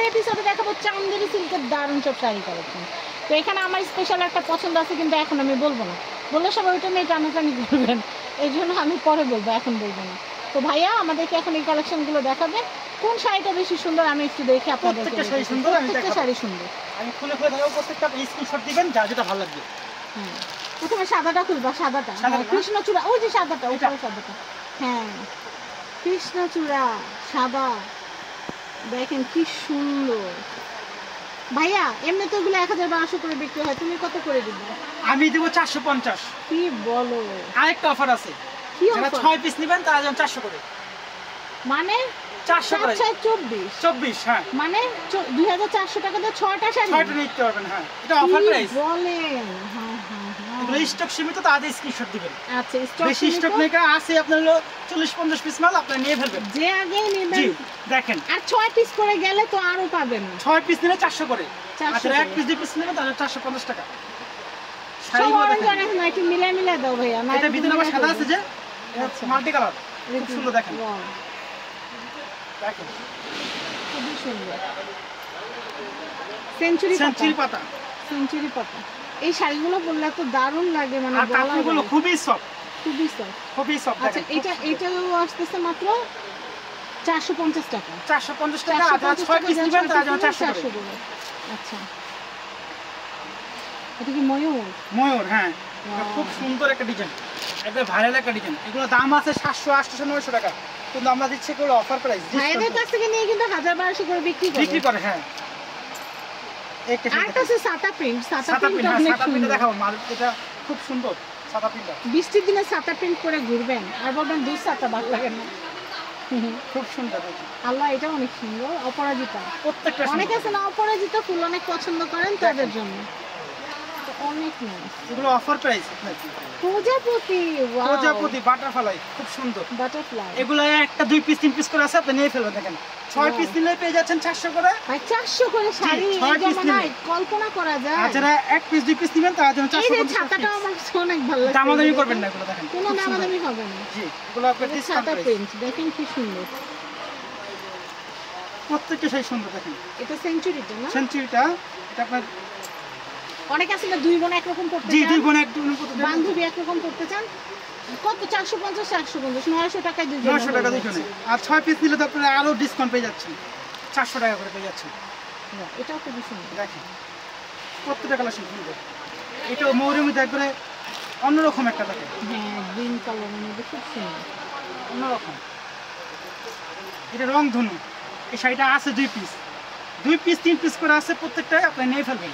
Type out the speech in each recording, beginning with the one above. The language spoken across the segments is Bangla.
এপিসোডে দেখাবো চান্দেরি সিল্কের দারুণ সব শাড়ি কালেকশন। তো এখানে আমার স্পেশাল একটা পছন্দ আছে, কিন্তু এখন আমি বলবো না, বললে সবাই ওইটা নিয়ে টানাটানি করবেন, এই জন্য আমি পরে বলবো, এখন বলবো না। তো ভাইয়া আমাদেরকে এখন এই কালেকশনগুলো দেখাবে, কোন শাড়িটা বেশি সুন্দর আমি একটু দেখি। আপনাদের প্রত্যেকটা শাড়ি সুন্দর, প্রত্যেকটা শাড়ি সুন্দর। আমি খুলে খুলে দেখাবো, প্রত্যেকটা স্ক্রিনশট দিবেন যা যেটা ভালো লাগবে। হ্যাঁ, প্রথমে সাদাটা খুলবা, সাদাটা কৃষ্ণচূড়া, ওই যে সাদাটা, ওটা সাদাটা, হ্যাঁ কৃষ্ণচূড়া সাদা, দেখেন কি সুন্দর। ভাইয়া এমনি তো এগুলো 1000-1200 করে বিক্রি হয়, তুমি কত করে দিবে? আমি দেবো 450। কি বলো? আরেকটা অফার আছে, কি যারা অফার? 6 পিস নেবেন তারা যেন 400 করে, মানে 400 করে 24, হ্যাঁ, মানে 2400 টাকা দিয়ে 6টা শাড়ি 6টা নিতে পারবেন। হ্যাঁ, এটা অফার প্রাইস বলেন। হ্যাঁ হ্যাঁ হ্যাঁ, এগুলো স্টক সীমিত, তাদের স্ক্রিনশট দিবেন। আচ্ছা স্টক বেশি স্টক নেই, আছে আপনার হলো 40-50 পিস মাল আপনি নিয়ে ফেলবেন, যে আগে নেবেন। জি দেখেন, আর 6 পিস করে গেলে তো আরো পাবেন। 6 পিস নিলে 400 করে, 400 আর 1 পিস 2 পিস নিলে তাহলে 450 টাকা। সব শাড়িগুলো অরেঞ্জ দেখেন, অরেঞ্জ না, একটু মিলে দাও ভাইয়া, না এটা ভিতরে আবার সাদা আছে যে আচ্ছা মাল্টি কালার, খুব সুন্দর দেখেন। Wow, দেখেন খুবই সুন্দর। সেঞ্চুরি পাতা, সেঞ্চুরি পাতা, এই শাড়িগুলো পরলে তো দারুণ লাগে, মানে আর কাপড়গুলো খুবই সফট, খুবই সফট, খুবই সফট। আচ্ছা এটাও আসতেছে মাত্র 450 টাকা, 450 টাকা, আর 6 পিস নেবেন তার জন্য 400 করে। আচ্ছা এটা কি ময়ূর? ময়ূর, হ্যাঁ খুব সুন্দর একটা ডিজাইন, একদম ভাইরাল একটা ডিজাইন। এগুলো দাম আছে 700, 800, 900 টাকা, কিন্তু আমরা দিচ্ছি এগুলো অফার প্রাইস। ভাইদের কাছ থেকে নিয়ে কিন্তু 1000-1200 করে বিক্রি করে, হ্যাঁ। একটা আছে সাদা প্রিন্ট, সাদা প্রিন্ট দেখাবো মাল, এটা খুব সুন্দর সাদা প্রিন্ট। বৃষ্টির দিনে সাদা প্রিন্ট করে ঘুরবেন আর বলবেন দুই সাদা ভালো লাগে না, খুব সুন্দর। আল্লাহ এটা অনেক সুন্দর। অপরাজিতা, প্রত্যেকটা অনেক আছে না অপরাজিতা ফুল অনেক পছন্দ করেন, তাদের জন্য অনেক নাইস। এগুলো অফার প্রাইস। প্রজাপতি বাটারফ্লাই খুব সুন্দর, বাটারফ্লাই, এগুলো একটা 2 পিস 3 পিস করে আছে, আপনি নিয়ে ফেলবেন। দেখেন 6 পিস নিলে পেয়ে যাচ্ছেন 400 করে, ভাই 400 করে শাড়ি, এই জমানায় কল্পনা করা যায়। আর যারা 1 পিস 2 পিস নেবেন তার জন্য 450। এই ছাতাটা আমার অনেক ভালো লাগে, দামাদামি করবেন না, এগুলো দেখেন কোনো দামাদামি হবে না। জি, এগুলো আপনার ডিসকাউন্ট সাদা প্রাইস। প্রিন্ট দেখেন কি সুন্দর, প্রত্যেকটা শাড়ি সুন্দর। দেখেন এটা সেঞ্চুরিটা না, সেঞ্চুরিটা, এটা আপনার অনেক আছে না দুই বোন একরকম করতে জি, চান, 2 বোন একদম বান্ধবী একরকম করতে চান, কত 450, 450, 900 টাকায় দুইজন, 900 টাকা দুজনে। আর 6 পিস নিলে তো আপনারা আরো ডিসকাউন্ট পেয়ে যাচ্ছেন, 400 টাকা করে পেয়ে যাচ্ছেন। এটাও খুবই সুন্দর। দেখেন প্রত্যেকটা কালার সুন্দর, এটা ময়ূরের মধ্যে একবারে অন্যরকম একটা দেখেন, হ্যাঁ গ্রিন কালারের মধ্যে খুব সুন্দর, অন্যরকম। এটা রং ধনু, এই শাড়িটা আছে 2 পিস 3 পিস করে আছে, প্রত্যেকটাই আপনি নিয়ে ফেলবেন।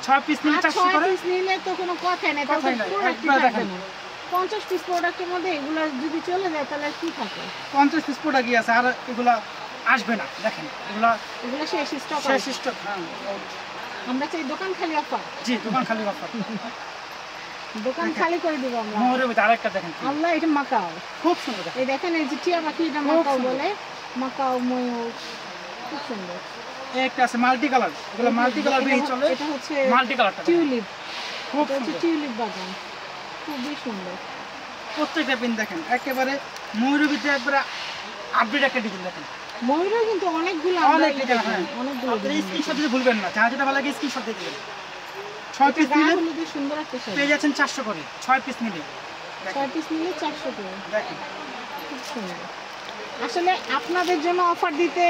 6 পিস নিলে 400 করে, 6 পিস নিলে তো কোনো কথাই নাই, তাহলে কথাই নাই, প্রোডাক্টই একবার থাকবে দেখেন। না। 50 পিস প্রোডাক্টের মধ্যে এগুলো যদি চলে যায় তাহলে কি থাকে? 50 পিস প্রোডাক্ট আছে, আর এগুলা আসবে না। দেখেন এগুলা এগুলো শেষ স্টক, শেষ স্টক। হ্যাঁ আমরা চাই দোকান খালি অফার, জি, দোকান খালি অফার। দোকান খালি করে দিব আমরা। ময়ূরের মধ্যে আরেকটা দেখেন, আল্লাহ এটা মাকাও, খুব সুন্দর দেখেন। এই দেখেন এই যে টিয়া পাখি, এটা খুব মাকাও সুন্দর। বলে, মাকাও ময়ূর, খুব সুন্দর। এই একটা আছে মাল্টি কালার, এগুলো মাল্টি কালার বেশি চলে, এটা হচ্ছে মাল্টি কালারটা টিউলিপ, খুব এটা হচ্ছে সুন্দর। টিউলিপ বাগান, খুবই সুন্দর। প্রত্যেকটা পিন দেখেন একেবারে ময়ূরের ভিতরে একবারে আপডেট একটা ডিজাইন। দেখেন ময়ূরের কিন্তু অনেকগুলো অনেক ডিজাইন, হ্যাঁ অনেকগুলো আপনারা স্ক্রিনশট দিতে ভুলবেন না, যা যেটা ভালো লাগে স্ক্রিনশট দিয়ে দিবেন। 6 পিস নিলে হলুদের সুন্দর একটা শাড়ি, পেয়ে যাচ্ছেন 400 করে, 6 পিস নিলে। 6 পিস নিলে 400 করে, দেখেন খুব সুন্দর। আসলে আপনাদের জন্য অফার দিতে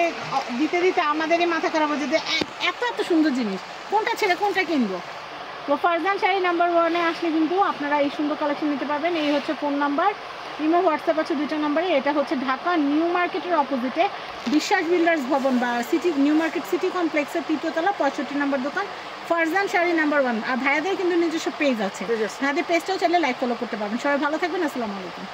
দিতে আমাদেরই মাথা খারাপ হয়ে যেতে, এত এত সুন্দর জিনিস কোনটা ছেড়ে কোনটা কিনবো। তো ফারজান শাড়ি নাম্বার 1-এ আসলে কিন্তু আপনারা এই সুন্দর কালেকশন নিতে পারবেন। এই হচ্ছে ফোন নাম্বার, ইমো হোয়াটসঅ্যাপ আছে 2টা নাম্বারে। এটা হচ্ছে ঢাকা নিউ মার্কেটের অপোজিটে বিশ্বাস বিল্ডার্স ভবন বা সিটি নিউ মার্কেট সিটি কমপ্লেক্সের 3য় তলা 65 নম্বর দোকান, ফারজান শাড়ি নাম্বার 1। আর ভাইয়াদের কিন্তু নিজস্ব পেজ আছে, ভাইয়াদের পেজটাও চাইলে লাইক ফলো করতে পারবেন। সবাই ভালো থাকবেন, আসসালামু আলাইকুম।